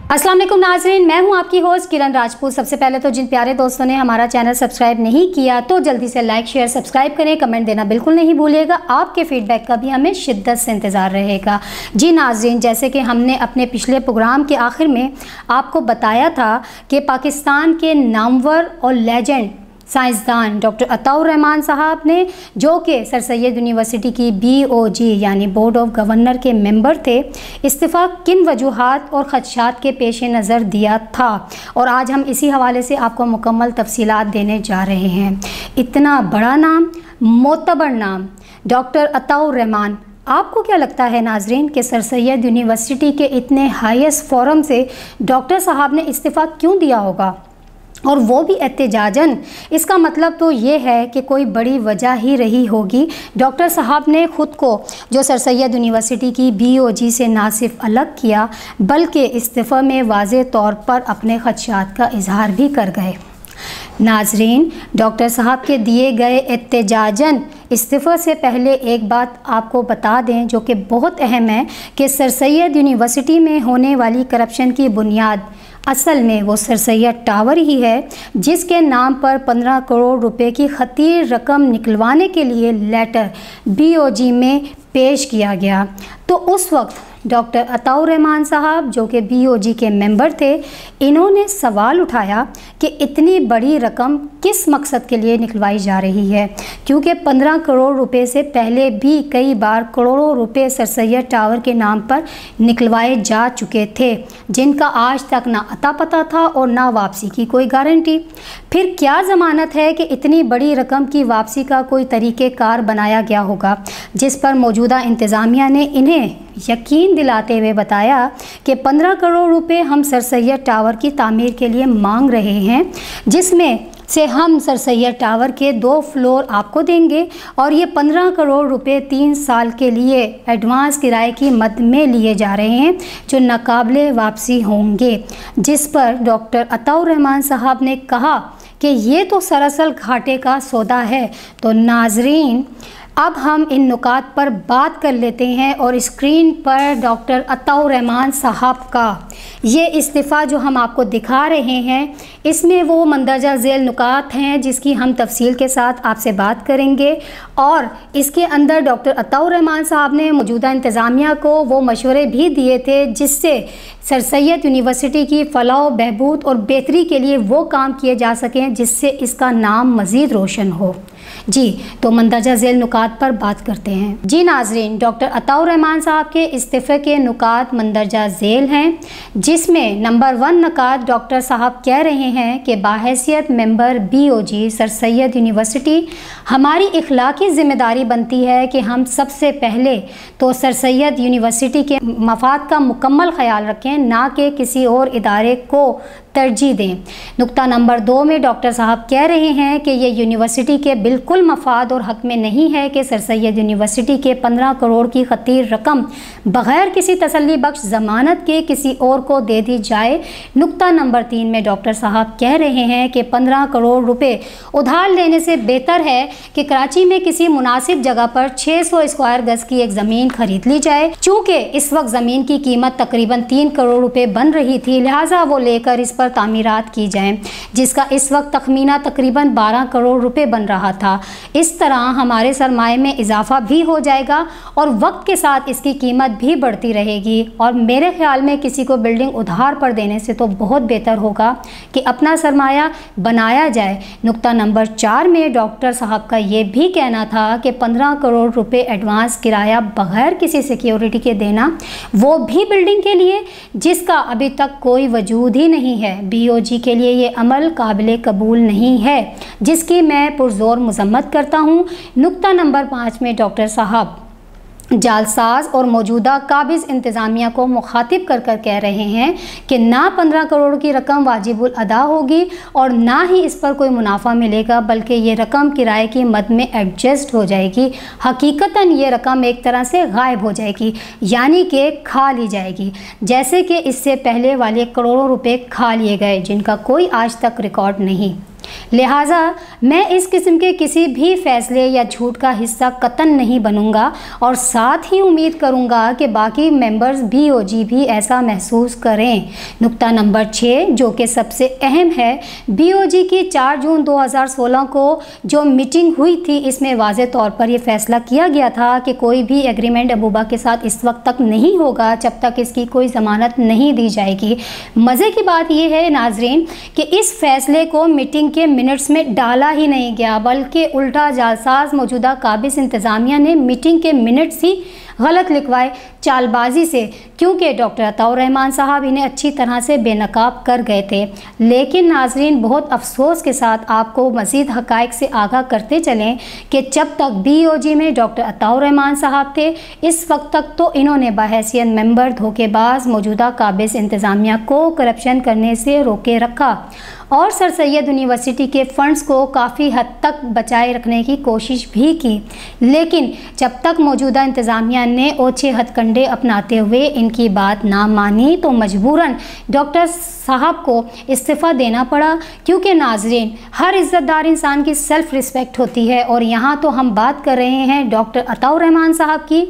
अस्सलाम वालेकुम नाज़रीन, मैं हूं आपकी होस्ट किरण राजपूत। सबसे पहले तो जिन प्यारे दोस्तों ने हमारा चैनल सब्सक्राइब नहीं किया तो जल्दी से लाइक शेयर सब्सक्राइब करें, कमेंट देना बिल्कुल नहीं भूलिएगा। आपके फीडबैक का भी हमें शिद्दत से इंतज़ार रहेगा। जी नाज़रीन, जैसे कि हमने अपने पिछले प्रोग्राम के आखिर में आपको बताया था कि पाकिस्तान के नामवर और लेजेंड साइंसदान डॉक्टर अताउर रहमान साहब ने, जो कि सर सैयद यूनिवर्सिटी की BOG यानी बोर्ड ऑफ गवर्नर के मेंबर थे, इस्तीफ़ा किन वजूहात और ख़दशात के पेश नज़र दिया था। और आज हम इसी हवाले से आपको मुकम्मल तफसीलात देने जा रहे हैं। इतना बड़ा नाम, मोतबर नाम डॉक्टर अताउर रहमान, आपको क्या लगता है नाजरीन कि सर सैयद यूनिवर्सिटी के इतने हाईएस्ट फोरम से डॉक्टर साहब ने इस्तीफ़ा क्यों दिया होगा, और वो भी एहतजाजन? इसका मतलब तो ये है कि कोई बड़ी वजह ही रही होगी। डॉक्टर साहब ने ख़ुद को जो सर सैयद यूनिवर्सिटी की BOG से ना सिर्फ अलग किया बल्कि इस्तीफ़ा में वाज़े तौर पर अपने ख़दशात का इजहार भी कर गए। नाजरीन, डॉक्टर साहब के दिए गए एहतजाजन इस्तीफ़ा से पहले एक बात आपको बता दें जो कि बहुत अहम है कि सर सैयद यूनिवर्सिटी में होने वाली करप्शन की बुनियाद असल में वो सर सैयद टावर ही है, जिसके नाम पर 15 करोड़ रुपए की खतीर रकम निकलवाने के लिए लेटर BOG में पेश किया गया। तो उस वक्त डॉक्टर अताउर रहमान साहब, जो कि BOG के मेंबर थे, इन्होंने सवाल उठाया कि इतनी बड़ी रकम किस मकसद के लिए निकलवाई जा रही है, क्योंकि 15 करोड़ रुपए से पहले भी कई बार करोड़ों रुपए सर सैयद टावर के नाम पर निकलवाए जा चुके थे, जिनका आज तक ना अता पता था और ना वापसी की कोई गारंटी। फिर क्या ज़मानत है कि इतनी बड़ी रकम की वापसी का कोई तरीक़ेकार बनाया गया होगा, जिस पर मौजूदा इंतज़ामिया ने इन्हें यकीन दिलाते हुए बताया कि 15 करोड़ रुपए हम सर सैयद टावर की तामीर के लिए मांग रहे हैं, जिसमें से हम सर सैयद टावर के 2 फ्लोर आपको देंगे और ये 15 करोड़ रुपए 3 साल के लिए एडवांस किराए की मद में लिए जा रहे हैं, जो नाकाबिले वापसी होंगे। जिस पर डॉक्टर अताउर रहमान साहब ने कहा कि ये तो सरासर घाटे का सौदा है। तो नाजरीन, अब हम इन नुकात पर बात कर लेते हैं और स्क्रीन पर डॉक्टर अताउर रहमान साहब का ये इस्तीफ़ा जो हम आपको दिखा रहे हैं, इसमें वो मंदरजा झेल नुकात हैं जिसकी हम तफसील के साथ आपसे बात करेंगे। और इसके अंदर डॉक्टर अताउर रहमान साहब ने मौजूदा इंतज़ामिया को वो मशवरे भी दिए थे जिससे सर सैयद यूनिवर्सिटी की फ़लाह बहबूद और बेहतरी के लिए वो काम किए जा सकें जिससे इसका नाम मज़ीद रोशन हो। जी, तो मंदरजा झेल नुकात पर बात करते हैं। जी नाजरीन, डॉक्टर अताउर रहमान साहब के इस्तीफ़े के नुकात मंदरजा झेल हैं, जिसमें नंबर 1 नुकात डॉक्टर साहब कह रहे हैं कि बाहैसियत member BOG sir Syed university, हमारी इखलाकी ज़िम्मेदारी बनती है कि हम सबसे पहले तो सर सैयद यूनिवर्सिटी के मफाद का मुकम्मल ख्याल रखें, ना कि किसी और इदारे को तरजीह दें। नुक्ता नंबर 2 में डॉक्टर साहब कह रहे हैं कि ये यूनिवर्सिटी के बिल्कुल मफाद और हक़ में नहीं है कि सर सैयद यूनिवर्सिटी के 15 करोड़ की खतीर रकम बग़ैर किसी तसल्ली बख्श ज़मानत के किसी और को दे दी जाए। नुक्ता नंबर 3 में डॉक्टर साहब कह रहे हैं कि 15 करोड़ रुपए उधार लेने से बेहतर है कि कराची में किसी मुनासिब जगह पर 600 स्क्वायर गज की एक ज़मीन खरीद ली जाए। चूँकि इस वक्त ज़मीन की कीमत तकरीबन 3 करोड़ रुपये बन रही थी, लिहाजा वो लेकर इस पर तामीरात की जाएं, जिसका इस वक्त तखमीना तकरीबन 12 करोड़ रुपए बन रहा था। इस तरह हमारे सरमाए में इजाफा भी हो जाएगा और वक्त के साथ इसकी कीमत भी बढ़ती रहेगी। और मेरे ख्याल में किसी को बिल्डिंग उधार पर देने से तो बहुत बेहतर होगा कि अपना सरमाया बनाया जाए। नुक्ता नंबर 4 में डॉक्टर साहब का ये भी कहना था कि 15 करोड़ रुपए एडवांस किराया बग़ैर किसी सिक्योरिटी के देना, वो भी बिल्डिंग के लिए जिसका अभी तक कोई वजूद ही नहीं है। BOG के लिए ये अमल काबिले कबूल नहीं है, जिसकी मैं पुरज़ोर मज़म्मत करता हूँ। नुक्ता नंबर 5 में डॉक्टर साहब जालसाज और मौजूदा काबिज़ इंतज़ामिया को मुखातिब कर कह रहे हैं कि ना 15 करोड़ की रकम वाजिबुल अदा होगी और ना ही इस पर कोई मुनाफा मिलेगा, बल्कि ये रकम किराए की मद में एडजस्ट हो जाएगी। हकीकतन ये रकम एक तरह से गायब हो जाएगी, यानी कि खा ली जाएगी, जैसे कि इससे पहले वाले करोड़ों रुपए खा लिए गए जिनका कोई आज तक रिकॉर्ड नहीं। लिहाजा मैं इस किस्म के किसी भी फैसले या झूठ का हिस्सा कतन नहीं बनूंगा और साथ ही उम्मीद करूंगा कि बाकी मेंबर्स BOG भी ऐसा महसूस करें। नुक्ता नंबर 6 जो कि सबसे अहम है, BOG की 4 जून 2016 को जो मीटिंग हुई थी, इसमें वाज़े तौर पर यह फैसला किया गया था कि कोई भी एग्रीमेंट अबूबा के साथ इस वक्त तक नहीं होगा जब तक इसकी कोई ज़मानत नहीं दी जाएगी। मज़े की बात यह है नाजरीन कि इस फैसले को मीटिंग के मिनट्स में डाला ही नहीं गया, बल्कि उल्टा जालसाज मौजूदा काबिज इंतज़ामिया ने मीटिंग के मिनट्स ही गलत लिखवाए चालबाजी से, क्योंकि डॉक्टर अताउर रहमान साहब इन्हें अच्छी तरह से बेनकाब कर गए थे। लेकिन नाजरीन, बहुत अफसोस के साथ आपको मज़ीद हक़ाइक़ से आगाह करते चलें कि जब तक BOG में डॉक्टर अताउर रहमान साहब थे, इस वक्त तक तो इन्होंने बहैसियत मेंबर धोखेबाज मौजूदा काबिज इंतज़ामिया को करप्शन करने से रोके रखा और सर सैयद यूनिवर्सिटी के फ़ंड्स को काफ़ी हद तक बचाए रखने की कोशिश भी की। लेकिन जब तक मौजूदा इंतज़ामिया ने ओछे हथकंडे अपनाते हुए इनकी बात ना मानी तो मजबूरन डॉक्टर साहब को इस्तीफ़ा देना पड़ा, क्योंकि नाजरीन, हर इज़्ज़तदार इंसान की सेल्फ़ रिस्पेक्ट होती है। और यहाँ तो हम बात कर रहे हैं डॉक्टर अताउर रहमान साहब की,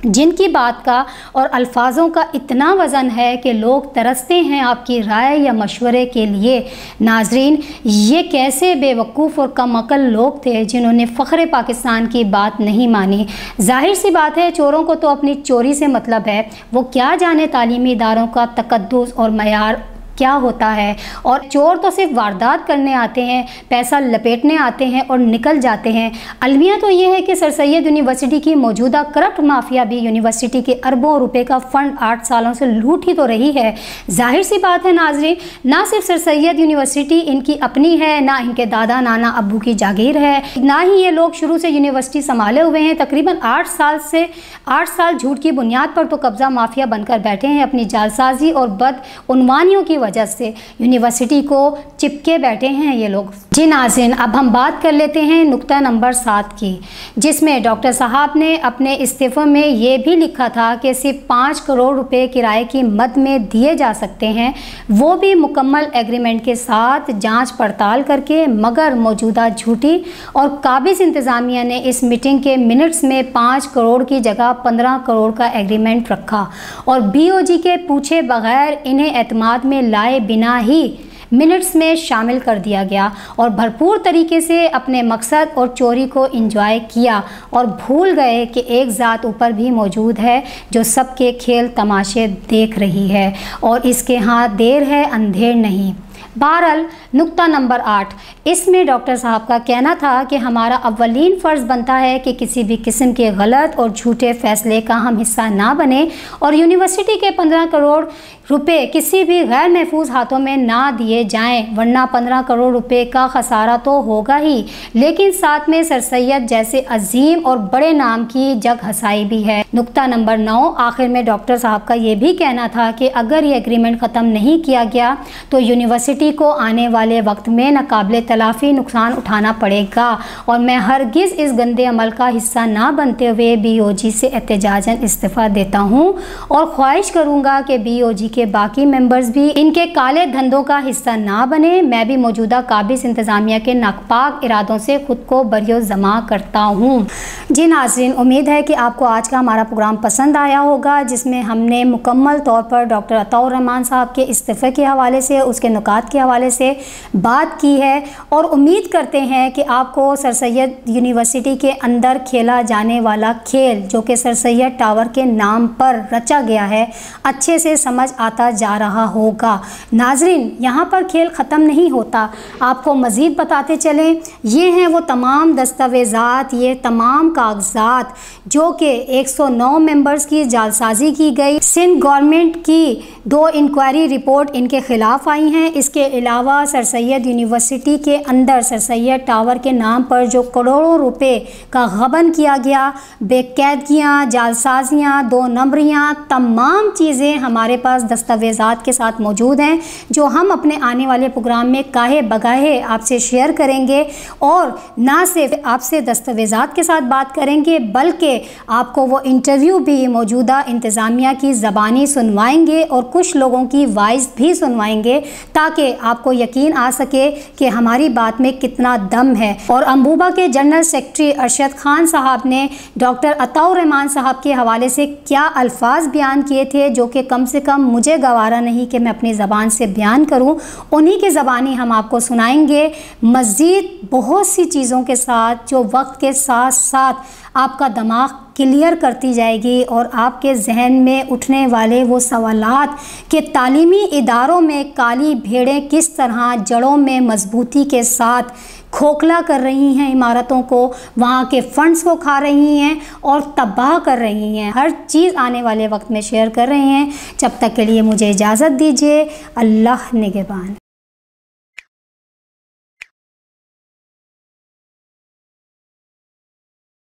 जिनकी बात का और अल्फाजों का इतना वज़न है कि लोग तरसते हैं आपकी राय या मशवरे के लिए। नाजरीन, ये कैसे बेवकूफ़ और कम अकल लोग थे जिन्होंने फ़ख्र पाकिस्तान की बात नहीं मानी। जाहिर सी बात है, चोरों को तो अपनी चोरी से मतलब है, वो क्या जाने तालीमी इदारों का तकद्दुस और मयार क्या होता है। और चोर तो सिर्फ वारदात करने आते हैं, पैसा लपेटने आते हैं और निकल जाते हैं। अलमिया तो ये है कि सर सैयद यूनिवर्सिटी की मौजूदा करप्ट माफिया भी यूनिवर्सिटी के अरबों रुपए का फ़ंड 8 सालों से लूट ही तो रही है। जाहिर सी बात है नाजरीन, ना सिर्फ सर सैयद यूनिवर्सिटी इनकी अपनी है, ना इनके दादा नाना अब्बू की जागीर है, ना ही ये लोग शुरू से यूनिवर्सिटी संभाले हुए हैं। तकरीबन 8 साल झूठ की बुनियाद पर तो कब्ज़ा माफिया बनकर बैठे हैं। अपनी जालसाजी और बदउनवानियों की वजह से यूनिवर्सिटी को चिपके बैठे हैं ये लोग। जी नाज़रीन, अब हम बात कर लेते हैं नुक्ता नंबर 7 की, जिसमें डॉक्टर साहब ने अपने इस्तीफ़े में ये भी लिखा था कि सिर्फ 5 करोड़ रुपए किराए की मद में दिए जा सकते हैं, वो भी मुकम्मल एग्रीमेंट के साथ जांच पड़ताल करके। मगर मौजूदा झूठी और काबिज इंतज़ामिया ने इस मीटिंग के मिनट्स में 5 करोड़ की जगह 15 करोड़ का एग्रीमेंट रखा और BOG के पूछे बगैर इन्हें एतमाद में लाए बिना ही मिनट्स में शामिल कर दिया गया और भरपूर तरीके से अपने मकसद और चोरी को एंजॉय किया और भूल गए कि एक ज़ात ऊपर भी मौजूद है जो सबके खेल तमाशे देख रही है और इसके हाथ देर है अंधेर नहीं। बहरहाल नुक्ता नंबर 8, इसमें डॉक्टर साहब का कहना था कि हमारा अव्वलीन फ़र्ज़ बनता है कि किसी भी किस्म के गलत और झूठे फ़ैसले का हम हिस्सा ना बने और यूनिवर्सिटी के 15 करोड़ रुपए किसी भी गैर महफूज हाथों में ना दिए जाएं, वरना 15 करोड़ रुपए का खसारा तो होगा ही, लेकिन साथ में सर सैयद जैसे अजीम और बड़े नाम की जग हसाई भी है। नुक्ता नंबर 9, आखिर में डॉक्टर साहब का ये भी कहना था कि अगर ये एग्रीमेंट ख़त्म नहीं किया गया तो यूनिवर्सिटी को आने वाले वक्त में नाकाबिले तलाफ़ी नुकसान उठाना पड़ेगा और मैं हरगिज़ इस गंदे अमल का हिस्सा ना बनते हुए BOG से एहतजाजन इस्तीफ़ा देता हूँ और ख्वाहिश करूँगा कि BOG के बाकी मेंबर्स भी इनके काले धंधों का हिस्सा ना बने। मैं भी मौजूदा काबिज इंतज़ामिया के नापाक इरादों से ख़ुद को बरियो जमा करता हूँ। जी नाज़रीन, उम्मीद है कि आपको आज का हमारा प्रोग्राम पसंद आया होगा, जिसमें हमने मुकम्मल तौर पर डॉक्टर अताउर रहमान साहब के इस्तीफ़े के हवाले से, उसके नुकात के हवाले से बात की है और उम्मीद करते हैं कि आपको सर सैयद यूनिवर्सिटी के अंदर खेला जाने वाला खेल, जो कि सर सैयद टावर के नाम पर रचा गया है, अच्छे से समझ आता जा रहा होगा। नाजरीन, यहाँ पर खेल ख़त्म नहीं होता, आपको मज़ीद बताते चलें। ये हैं वो तमाम दस्तावेज़ात, ये तमाम कागज़ात जो कि 109 मेंबर्स की जालसाजी की गई, सिंध गवर्नमेंट की 2 इंक्वायरी रिपोर्ट इनके ख़िलाफ़ आई हैं। इसके अलावा सर सैयद यूनिवर्सिटी के अंदर सर सैयद टावर के नाम पर जो करोड़ों रुपए का गबन किया गया, बेकायदगियाँ, जालसाजियाँ, 2 नंबरियाँ, तमाम चीज़ें हमारे पास दस्तावेज़ात के साथ मौजूद हैं, जो हम अपने आने वाले प्रोग्राम में काहे बगाहे आपसे शेयर करेंगे और ना सिर्फ आपसे दस्तावेज़ात के साथ बात करेंगे, बल्कि आपको वो इंटरव्यू भी मौजूदा इंतज़ामिया की ज़बानी सुनवाएंगे और कुछ लोगों की वॉइस भी सुनवाएंगे, ताकि आपको यकीन आ सके कि हमारी बात में कितना दम है। और अम्बुबा के जनरल सेक्रेटरी अरशद खान साहब ने डॉक्टर अताउर रहमान साहब के हवाले से क्या अल्फाज बयान किए थे, जो कि कम से कम मुझे गवारा नहीं कि मैं अपनी ज़बान से बयान करूं, उन्हीं की ज़बानी हम आपको सुनाएंगे, मज़ीद बहुत सी चीज़ों के साथ जो वक्त के साथ साथ आपका दिमाग क्लियर करती जाएगी और आपके जहन में उठने वाले वो सवालात कि तालीमी इदारों में काली भेड़ें किस तरह जड़ों में मजबूती के साथ खोखला कर रही हैं इमारतों को, वहाँ के फंड्स को खा रही हैं और तबाह कर रही हैं। हर चीज़ आने वाले वक्त में शेयर कर रहे हैं। जब तक के लिए मुझे इजाज़त दीजिए। अल्लाह निगहबान।